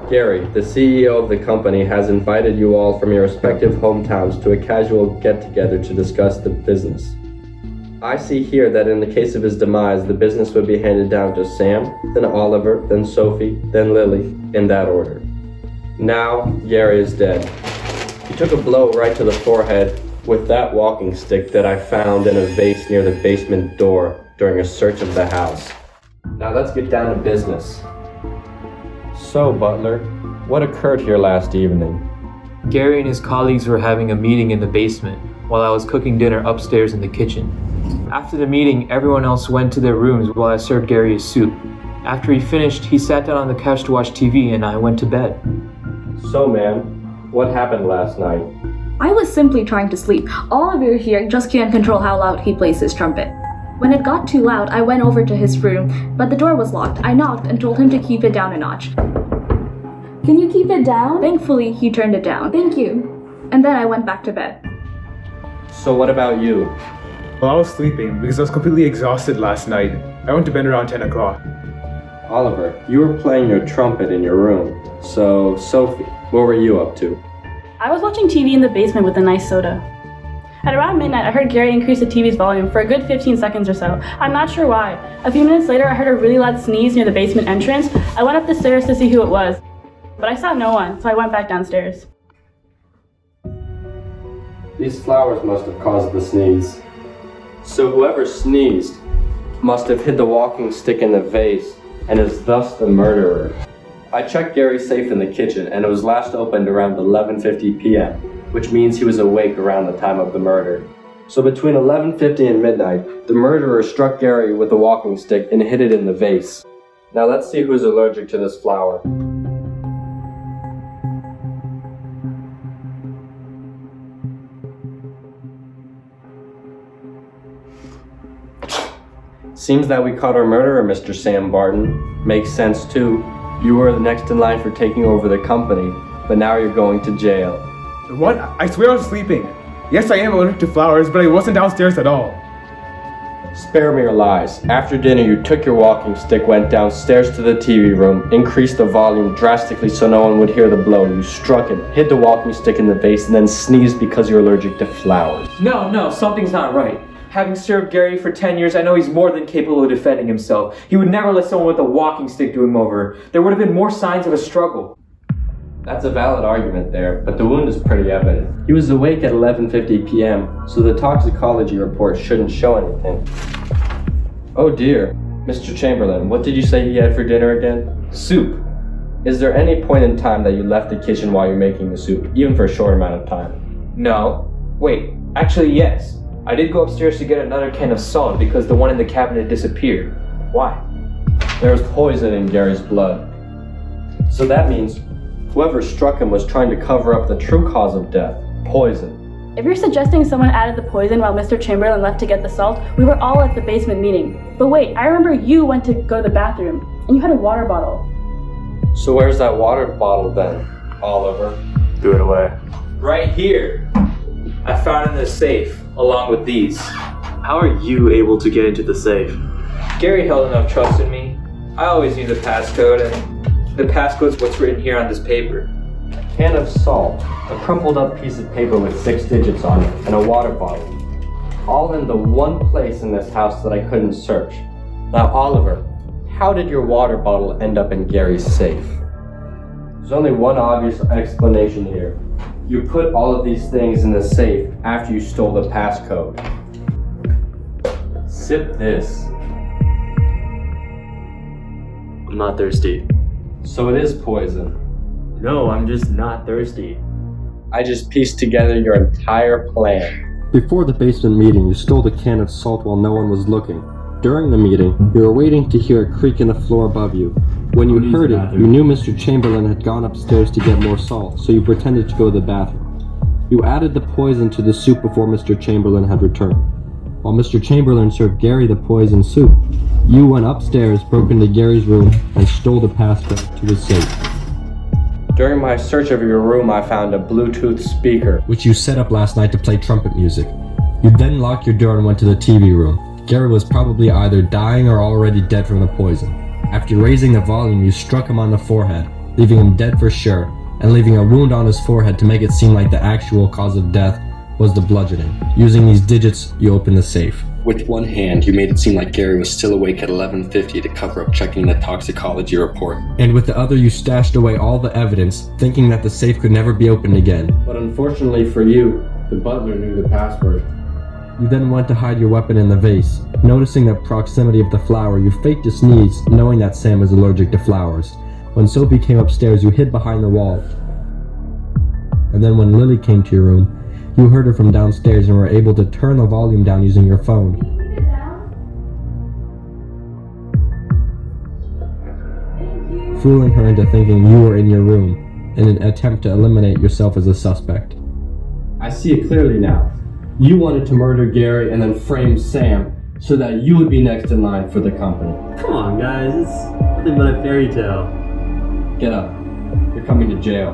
Gary, the CEO of the company, has invited you all from your respective hometowns to a casual get-together to discuss the business. I see here that in the case of his demise, the business would be handed down to Sam, then Oliver, then Sophie, then Lily, in that order. Now, Gary is dead. He took a blow right to the forehead with that walking stick that I found in a vase near the basement door during a search of the house. Now let's get down to business. So, Butler, what occurred here last evening? Gary and his colleagues were having a meeting in the basement while I was cooking dinner upstairs in the kitchen. After the meeting, everyone else went to their rooms while I served Gary his soup. After he finished, he sat down on the couch to watch TV and I went to bed. So, ma'am, what happened last night? I was simply trying to sleep. Oliver here just can't control how loud he plays his trumpet. When it got too loud, I went over to his room, but the door was locked. I knocked and told him to keep it down a notch. Can you keep it down? Thankfully, he turned it down. Thank you. And then I went back to bed. So what about you? Well, I was sleeping because I was completely exhausted last night. I went to bed around 10 o'clock. Oliver, you were playing your trumpet in your room. So, Sophie, what were you up to? I was watching TV in the basement with a nice soda. At around midnight, I heard Gary increase the TV's volume for a good 15 seconds or so. I'm not sure why. A few minutes later, I heard a really loud sneeze near the basement entrance. I went up the stairs to see who it was, but I saw no one, so I went back downstairs. These flowers must have caused the sneeze. So whoever sneezed must have hid the walking stick in the vase and is thus the murderer. I checked Gary's safe in the kitchen and it was last opened around 11:50 p.m., which means he was awake around the time of the murder. So between 11:50 and midnight, the murderer struck Gary with a walking stick and hid it in the vase. Now let's see who's allergic to this flower. Seems that we caught our murderer, Mr. Sam Barton. Makes sense too. You were the next in line for taking over the company, but now you're going to jail. What? I swear I was sleeping. Yes, I am allergic to flowers, but I wasn't downstairs at all. Spare me your lies. After dinner, you took your walking stick, went downstairs to the TV room, increased the volume drastically so no one would hear the blow. You struck it, hid the walking stick in the vase, and then sneezed because you're allergic to flowers. No, something's not right. Having served Gary for 10 years, I know he's more than capable of defending himself. He would never let someone with a walking stick do him over. There would have been more signs of a struggle. That's a valid argument there, but the wound is pretty evident. He was awake at 11:50 p.m., so the toxicology report shouldn't show anything. Oh dear. Mr. Chamberlain, what did you say he had for dinner again? Soup. Is there any point in time that you left the kitchen while you're making the soup, even for a short amount of time? No. Wait, actually yes. I did go upstairs to get another can of salt because the one in the cabinet disappeared. Why? There was poison in Gary's blood. So that means whoever struck him was trying to cover up the true cause of death, poison. If you're suggesting someone added the poison while Mr. Chamberlain left to get the salt, we were all at the basement meeting. But wait, I remember you went to go to the bathroom, and you had a water bottle. So where's that water bottle then, Oliver? Threw it away. Right here. I found it in the safe, along with these. How are you able to get into the safe? Gary held enough trust in me. I always knew the passcode, and the passcode's what's written here on this paper. A can of salt, a crumpled up piece of paper with 6 digits on it, and a water bottle. All in the one place in this house that I couldn't search. Now, Oliver, how did your water bottle end up in Gary's safe? There's only one obvious explanation here. You put all of these things in the safe after you stole the passcode. Sip this. I'm not thirsty. So it is poison. No, I'm just not thirsty. I just pieced together your entire plan. Before the basement meeting, you stole the can of salt while no one was looking. During the meeting, you were waiting to hear a creak in the floor above you. When you heard it, you knew Mr. Chamberlain had gone upstairs to get more salt, so you pretended to go to the bathroom. You added the poison to the soup before Mr. Chamberlain had returned. While Mr. Chamberlain served Gary the poisoned soup, you went upstairs, broke into Gary's room, and stole the passcode to his safe. During my search of your room, I found a Bluetooth speaker, which you set up last night to play trumpet music. You then locked your door and went to the TV room. Gary was probably either dying or already dead from the poison. After raising the volume, you struck him on the forehead, leaving him dead for sure, and leaving a wound on his forehead to make it seem like the actual cause of death was the bludgeoning. Using these digits, you opened the safe. With one hand, you made it seem like Gary was still awake at 11:50 to cover up checking the toxicology report. And with the other, you stashed away all the evidence, thinking that the safe could never be opened again. But unfortunately for you, the butler knew the password. You then went to hide your weapon in the vase. Noticing the proximity of the flower, you faked a sneeze, knowing that Sam is allergic to flowers. When Sophie came upstairs, you hid behind the wall. And then when Lily came to your room, you heard her from downstairs and were able to turn the volume down using your phone. Fooling her into thinking you were in your room in an attempt to eliminate yourself as a suspect. I see it clearly now. You wanted to murder Gary and then frame Sam so that you would be next in line for the company. Come on, guys, it's nothing but a fairy tale. Get up. You're coming to jail.